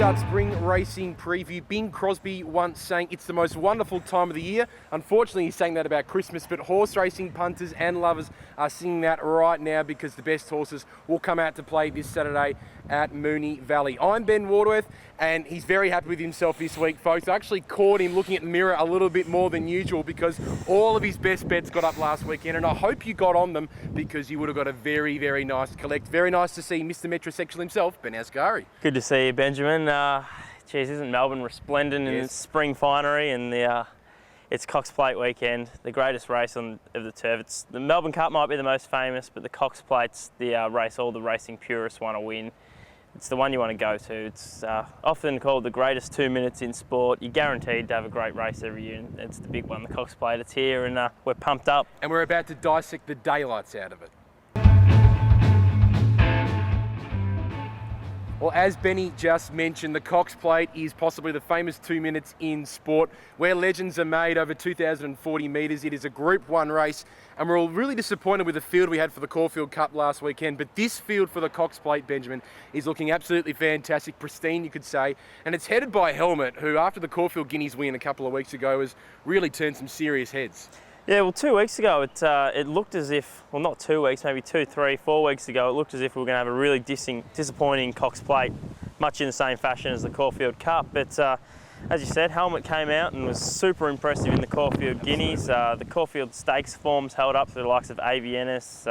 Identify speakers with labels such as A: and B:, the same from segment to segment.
A: Upstart Spring Racing Preview. Bing Crosby once saying it's the most wonderful time of the year. Unfortunately, he's saying that about Christmas, but horse racing punters and lovers are singing that right now because the best horses will come out to play this Saturday at Moonee Valley. I'm Ben Waterworth, and he's very happy with himself this week, folks. I actually caught him looking at the mirror a little bit more than usual because all of his best bets got up last weekend, and I hope you got on them because you would have got a very, very nice collect. Very nice to see Mr. Metrosexual himself, Ben Asgari.
B: Good to see you, Benjamin. Geez, isn't Melbourne resplendent in its spring finery and it's Cox Plate weekend, the greatest race of the turf. The Melbourne Cup might be the most famous, but the Cox Plate's the race all the racing purists want to win. It's the one you want to go to. It's often called the greatest 2 minutes in sport. You're guaranteed to have a great race every year, and it's the big one, the Cox Plate. It's here, and we're pumped up.
A: And we're about to dissect the daylights out of it. Well, as Benny just mentioned, the Cox Plate is possibly the famous 2 minutes in sport, where legends are made over 2,040 metres. It is a Group 1 race, and we're all really disappointed with the field we had for the Caulfield Cup last weekend. But this field for the Cox Plate, Benjamin, is looking absolutely fantastic, pristine, you could say. And it's headed by Helmet, who, after the Caulfield Guineas win a couple of weeks ago, has really turned some serious heads. Yeah,
B: well, 2 weeks ago, it looked as if, well, not 2 weeks, maybe 2, 3, 4 weeks ago, it looked as if we were going to have a really disappointing Cox Plate, much in the same fashion as the Caulfield Cup. But as you said, Helmet came out and was super impressive in the Caulfield Guineas. The Caulfield Stakes forms held up for the likes of Aviennis.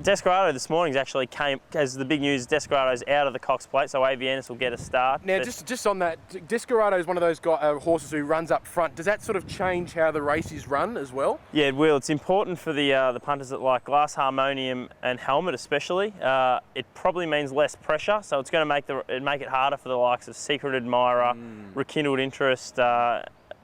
B: Desperado this morning actually came as the big news. Desperado's out of the Cox Plate, so Aviennis will get a start.
A: Now, just on that, Desperado is one of those horses who runs up front. Does that sort of change how the race is run as well? Yeah,
B: it will. It's important for the punters that like Glass Harmonium and Helmet especially. It probably means less pressure, so it's going to make it harder for the likes of Secret Admirer, Rekindled Interest,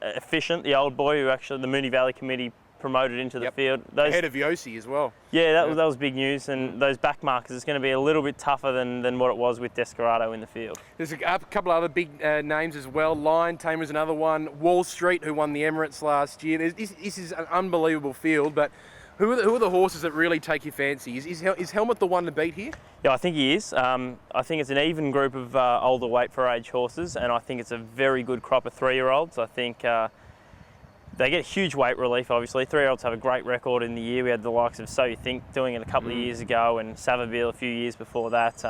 B: Efficient, the old boy who actually the Moonee Valley committee promoted into the field.
A: Ahead of Yossi as well.
B: Yeah, that was big news, and those back markers, it's going to be a little bit tougher than what it was with Desperado in the field.
A: There's a couple other big names as well. Lion Tamer's another one. Wall Street, who won the Emirates last year. This is an unbelievable field, but who are the horses that really take your fancy? Is Helmet the one to beat here?
B: Yeah, I think he is. I think it's an even group of older weight for age horses, and I think it's a very good crop of 3-year-olds. I think they get huge weight relief, obviously. 3-year-olds have a great record in the year. We had the likes of So You Think doing it a couple of years ago, and Savabeel a few years before that.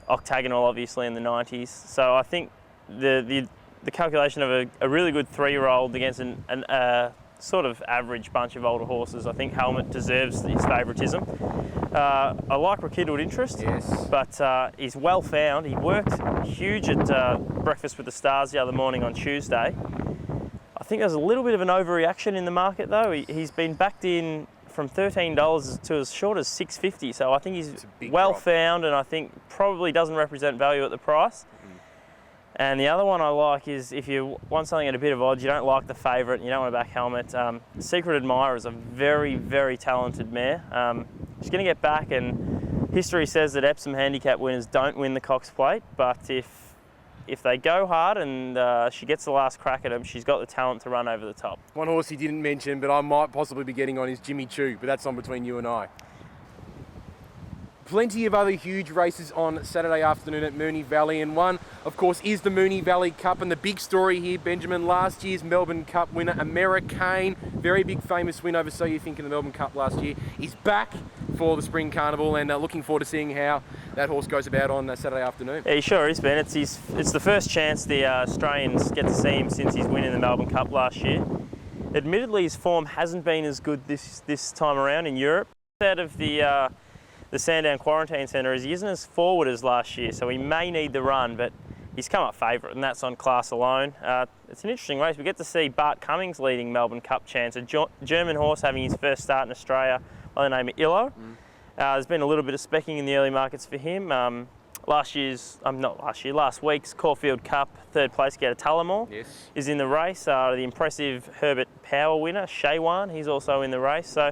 B: Octagonal, obviously, in the 90s. So I think the calculation of a really good 3-year-old against a sort of average bunch of older horses, I think Helmet deserves his favouritism. I like Rekindled Interest, but he's well found. He worked huge at Breakfast with the Stars the other morning on Tuesday. I think there's a little bit of an overreaction in the market though. He's been backed in from $13 to as short as $6.50, so I think he's well found, and I think probably doesn't represent value at the price. And the other one I like is, if you want something at a bit of odds, you don't like the favourite, you don't want to back Helmet. Secret Admirer is a very, very talented mare. She's going to get back, and history says that Epsom handicap winners don't win the Cox Plate, but if they go hard and she gets the last crack at him, she's got the talent to run over the top.
A: One horse he didn't mention, but I might possibly be getting on, is Jimmy Choo, but that's on between you and I. Plenty of other huge races on Saturday afternoon at Moonee Valley, and one, of course, is the Moonee Valley Cup. And the big story here, Benjamin, last year's Melbourne Cup winner, Americain, very big famous win over So You Think in the Melbourne Cup last year, is back for the Spring Carnival, and looking forward to seeing how that horse goes about on Saturday afternoon.
B: Yeah, he sure is, Ben. It's the first chance the Australians get to see him since his win in the Melbourne Cup last year. Admittedly, his form hasn't been as good this time around in Europe. Out of the Sandown Quarantine Centre, he isn't as forward as last year, so he may need the run, but he's come up favourite, and that's on class alone. It's an interesting race. We get to see Bart Cummings leading Melbourne Cup chance, a German horse having his first start in Australia by the name of Illo. There's been a little bit of specking in the early markets for him. Last week's Caulfield Cup third place getter Tullamore is in the race. The impressive Herbert Power winner, Shaywan, he's also in the race. So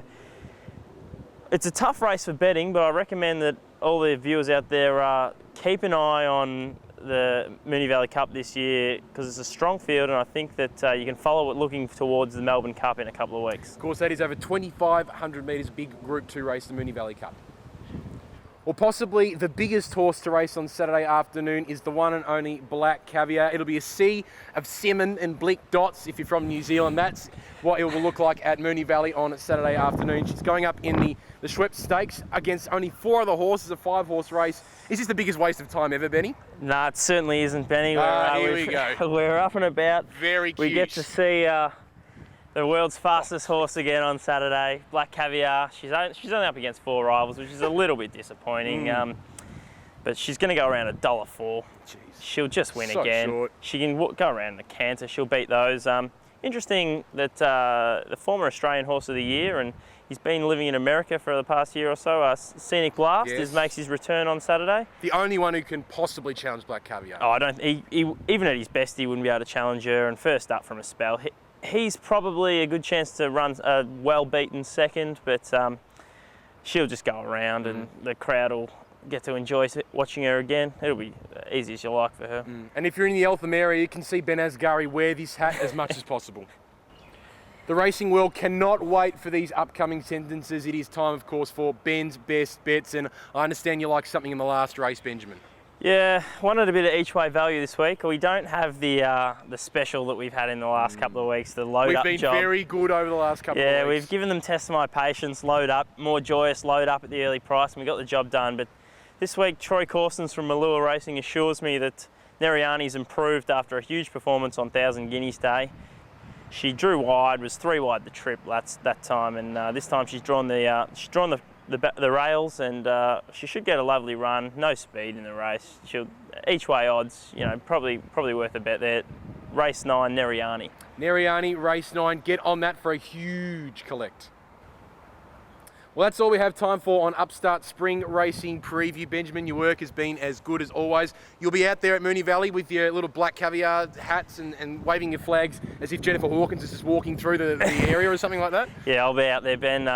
B: it's a tough race for betting, but I recommend that all the viewers out there keep an eye on the Moonee Valley Cup this year, because it's a strong field, and I think that you can follow it looking towards the Melbourne Cup in a couple of weeks.
A: Of course, that is over 2,500 metres, big Group 2 race, the Moonee Valley Cup. Well, possibly the biggest horse to race on Saturday afternoon is the one and only Black Caviar. It'll be a sea of salmon and bleak dots if you're from New Zealand. That's what it will look like at Moonee Valley on Saturday afternoon. She's going up in the Schweppes Stakes against only 4 other horses, a 5-horse race. Is this the biggest waste of time ever, Benny?
B: No, it certainly isn't, Benny.
A: Here we go.
B: We're up and about.
A: Very cute.
B: We get to see the world's fastest horse again on Saturday, Black Caviar. She's only up against 4 rivals, which is a little bit disappointing. But she's going to go around $1.04.
A: Jeez.
B: She'll just win
A: So
B: again.
A: short.
B: She can go around the canter. She'll beat those. Interesting that the former Australian Horse of the Year, and he's been living in America for the past year or so. Scenic Blast makes his return on Saturday.
A: The only one who can possibly challenge Black Caviar.
B: Oh, I don't. He even at his best, he wouldn't be able to challenge her. And first up from a spell, he's probably a good chance to run a well-beaten second, but she'll just go around, and the crowd will get to enjoy watching her again. It'll be easy as you like for her.
A: And if you're in the Eltham area, you can see Ben Asgari wear this hat as much as possible. The racing world cannot wait for these upcoming sentences. It is time, of course, for Ben's best bets, and I understand you like something in the last race, Benjamin.
B: Yeah, wanted a bit of each way value this week. We don't have the special that we've had in the last couple of weeks, the load up job.
A: We've been very good over the last couple of weeks.
B: Yeah, we've given them test of my patience, load up, more joyous, load up at the early price, and we got the job done. But this week, Troy Corson's from Malua Racing assures me that Neriani's improved after a huge performance on 1,000 Guineas Day. She drew wide, was 3 wide the trip that time, and this time she's drawn the rails, and she should get a lovely run. No speed in the race. Each way odds, probably worth a bet there. Race 9, Neriani.
A: Neriani, race 9. Get on that for a huge collect. Well, that's all we have time for on Upstart Spring Racing Preview. Benjamin, your work has been as good as always. You'll be out there at Moonee Valley with your little Black Caviar hats and waving your flags as if Jennifer Hawkins is just walking through the area or something like that?
B: Yeah, I'll be out there, Ben.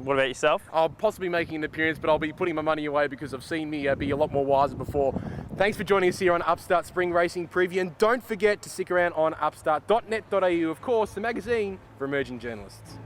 B: What about yourself?
A: I'll possibly making an appearance, but I'll be putting my money away because I've seen me be a lot more wiser before. Thanks for joining us here on Upstart Spring Racing Preview, and don't forget to stick around on upstart.net.au, of course, the magazine for emerging journalists.